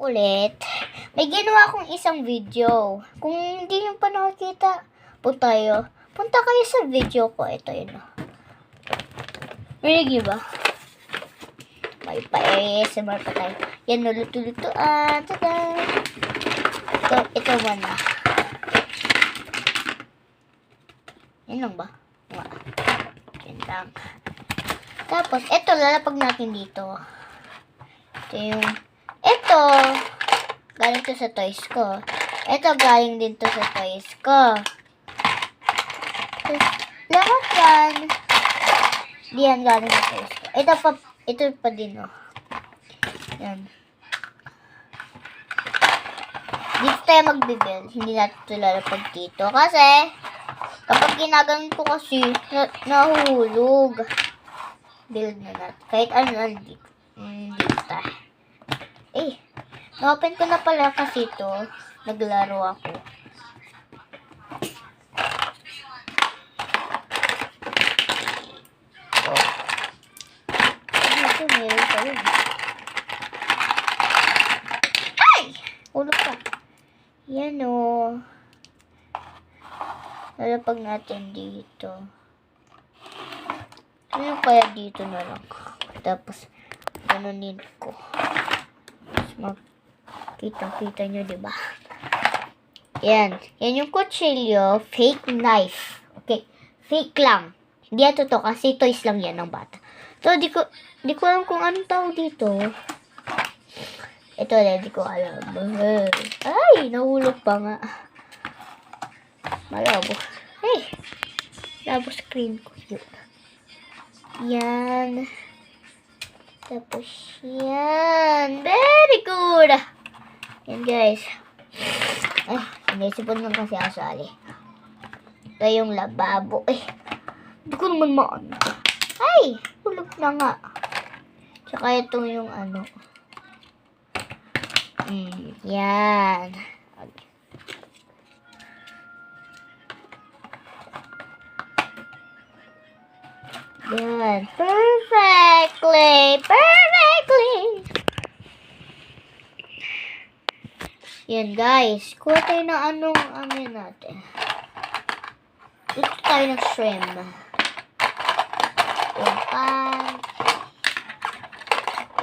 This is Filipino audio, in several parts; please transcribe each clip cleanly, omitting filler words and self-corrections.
ulit. May ginawa akong isang video. Kung hindi nyo pa nakakita, punta kayo sa video ko. Ito yun. Rinig nyo ba? May pa-ASMR pa tayo. Yan, nuluto-lutoan. Tada! Ito muna. Yan lang ba? Yan lang. Tapos, ito, lalapag natin dito. Ito, galing to sa toys ko. Ito, galing din to sa toys ko. Lahat yan. Diyan, galing sa toys ko. Ito pa din, oh. Yan. Dito tayo magbibuild. Hindi natin ito lalapag dito. Kasi, kapag ginaganon ko kasi, nahulog. Build na natin. Kahit ano dito. Dito tayo. Na-open ko na pala kasi ito. Naglaro ako. Ito, meron pa yun. Ay! Ulog pa. Yan o. Lalapag natin dito. Ano kaya dito na lang. Tapos, ganunin ko. Kita nyo, diba? Yan. Yan yung kutsilyo. Fake knife. Okay. Fake lang. Hindi yan totoo kasi toys lang yan ng bata. So, di ko alam kung anong tawag dito. Ito na, di ko alam. Ay, nahulog pa nga. Malabo. Hey! Labo screen ko yun. Yan. Tapos yan. Very good. Yan guys. Ay, inisipon lang kasi ako sali. Ito yung lababo. Hindi ko naman maano. Ay, hulog na nga. Tsaka ito yung ano. Yan. Yan. Perfectly. Yan guys. Kuha tayo ng anong natin. Ito tayo ng shrimp. Yung pan.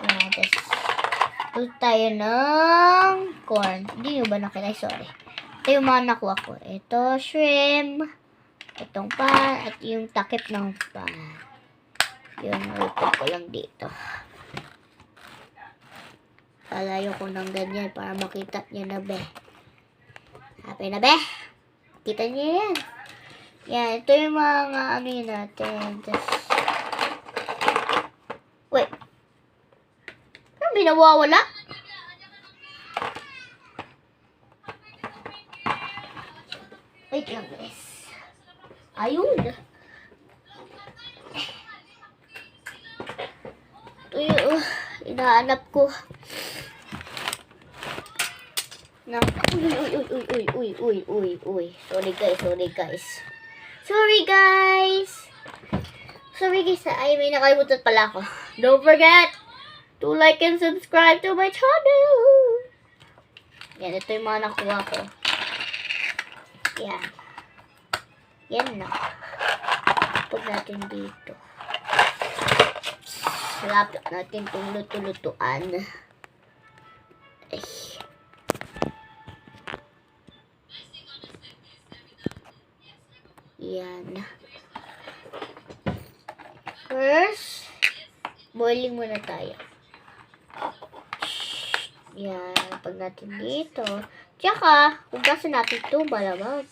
Yan. Ito tayo ng corn. Hindi nyo ba nakita? Sorry. Ito yung mga nakuha ko. Ito shrimp. Itong pan. At yung takip ng pan. Yung upod ko lang dito. Palayo ko ng ganyan para makita niya na be. Happy na be? Kita niya yan. Yan, ito yung mga ano yun natin. Wait. Ano binawawala? Wait lang guys. Ayun. Ito yung inahanap ko. Uy. Sorry guys. Ay, may nakalimutan pala ako. Don't forget to like and subscribe to my channel. Yan, ito yung mga nakuha ko. Yan. Yan na. Pag natin dito. Lapit natin itong luto-lutuan. Ay. Yan. First, boiling muna tayo. Yan. Pag natin dito. Tsaka, hugasan natin ito. Malamang.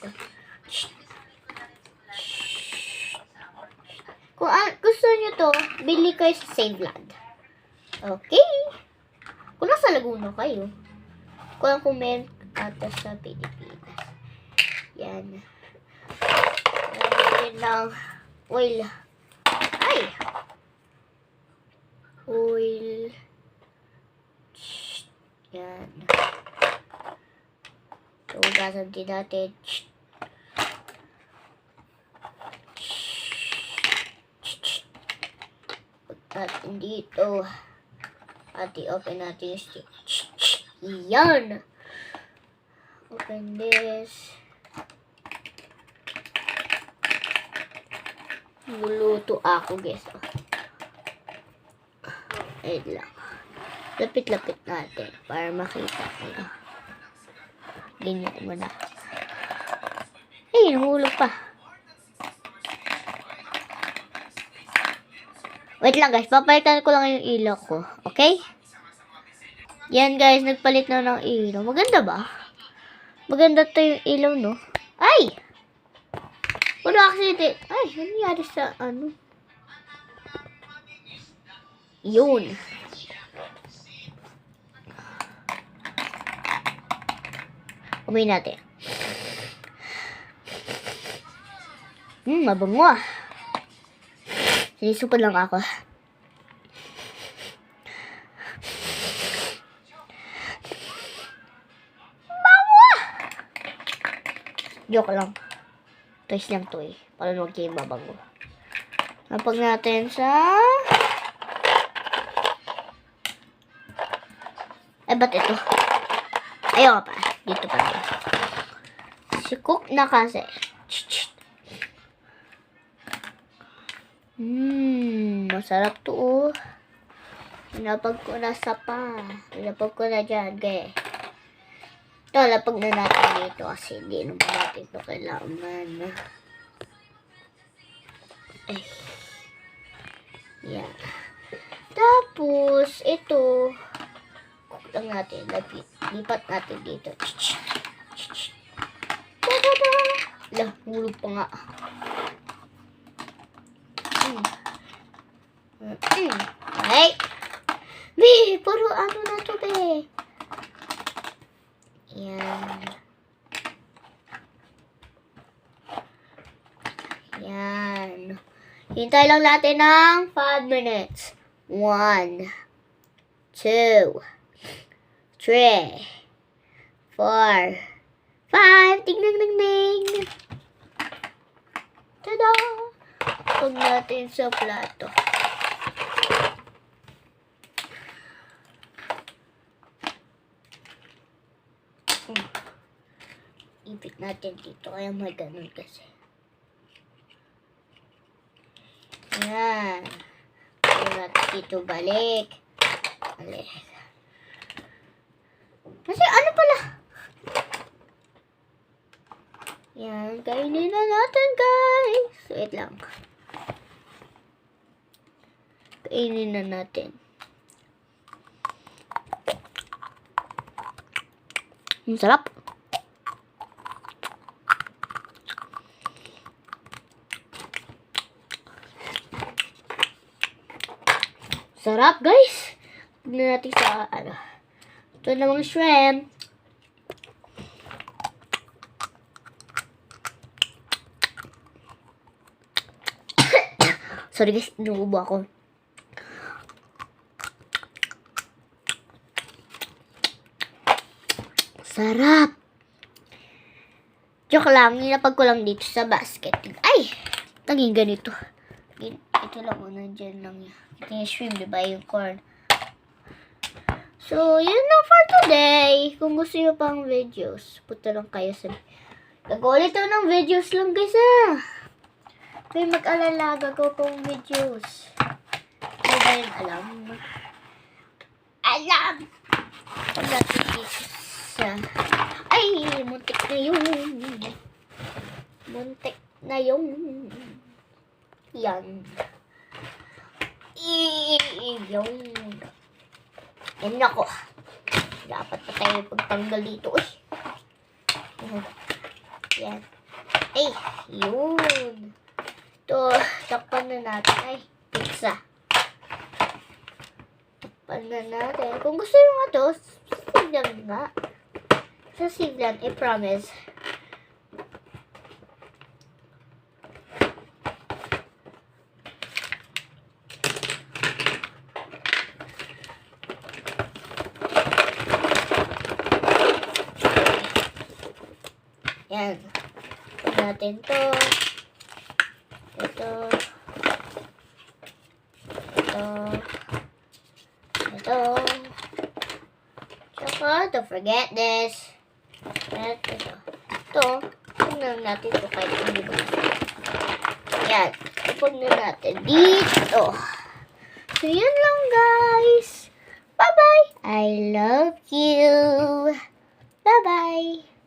Kung gusto nyo to, bili kayo sa Save Land. Okay. Kung nasa Laguna kayo. Kung meron ata sa Pilipinas. Yan. Yan lang. Oil. Ay! Oil. Yan. So, hugasan din natin. At dito. At i-open natin yung stick. Yan. Open this. Luluto ako, guys. Wait lang. Lapit-lapit natin para makita nyo. Ganyan mo na. Ay, nahulog pa. Wait lang, guys. Papalitan ko lang yung ilaw ko. Okay? Yan, guys. Nagpalit na ng ilaw. Maganda ba? Maganda to yung ilaw, no? Ay! Ano accident? Ay, ano nangyari sa ano? Yun. Umay natin. Mabango ah. Sinisupan lang ako. Bango! Joke lang. Toys lang to eh. Para huwag kayo babango. Napag natin sa... ba't ito? Ayaw pa. Dito pa rin. Si Cook na kasi. Masarap to oh. Pinapag ko na sa pa. Pinapag ko na dyan, gaya. Ito, lapag na natin dito kasi hindi naman natin ito kailangan. Ay. Yan. Tapos, ito, cook lang natin. Lipat natin dito. Lah, hulog pa nga. Ay! Be, puro ano na to, be. Yan. Yan. Hintay lang natin ng 5 minutes. 1, 2, 3, 4, 5. Ding, ding, ding, ding. Tada! Huwag natin sa plato. Ipit natin dito. Kaya may ganun kasi. Yan. Kaya natin dito balik. Balik. Kasi ano pala? Yan. Kainin na natin, guys. Wait lang. Kainin na natin. Ang sarap. Sarap, guys. Tignan natin sa, ano. Ito namang shrimp. Sorry, guys. Inuubo ako. Sarap. Joke lang. Nilapag ko lang dito sa basket. Ay! Naging ganito. Ito lang muna. Dyan lang yan. Ito yung shrimp, diba? Yung corn. So, yun lang for today. Kung gusto nyo pang videos, punta lang kayo sa... Gagawa ulit ng videos lang, guys, ah. May mag-alala, gagawa pang videos. Ano ba yun? Alam! Pag natin dito sa... Ay! Muntik na yun. Muntik na yun. Yan. Yung. Yan ako. Dapat pa tayo pagtanggal dito. Yan. Ay, yun. Ito, takpan na natin. Ay, pizza. Takpan na natin. Kung gusto nyo nga to, save lang nga. Sa save lang, I promise. Yan. Pag natin to. Ito. Ito. Ito. Tsaka ito. don't forget this. At ito. Ito, tignan natin ito kahit hindi ba. Yan. Ipag na natin dito. So, yan lang, guys. Bye-bye. I love you. Bye-bye.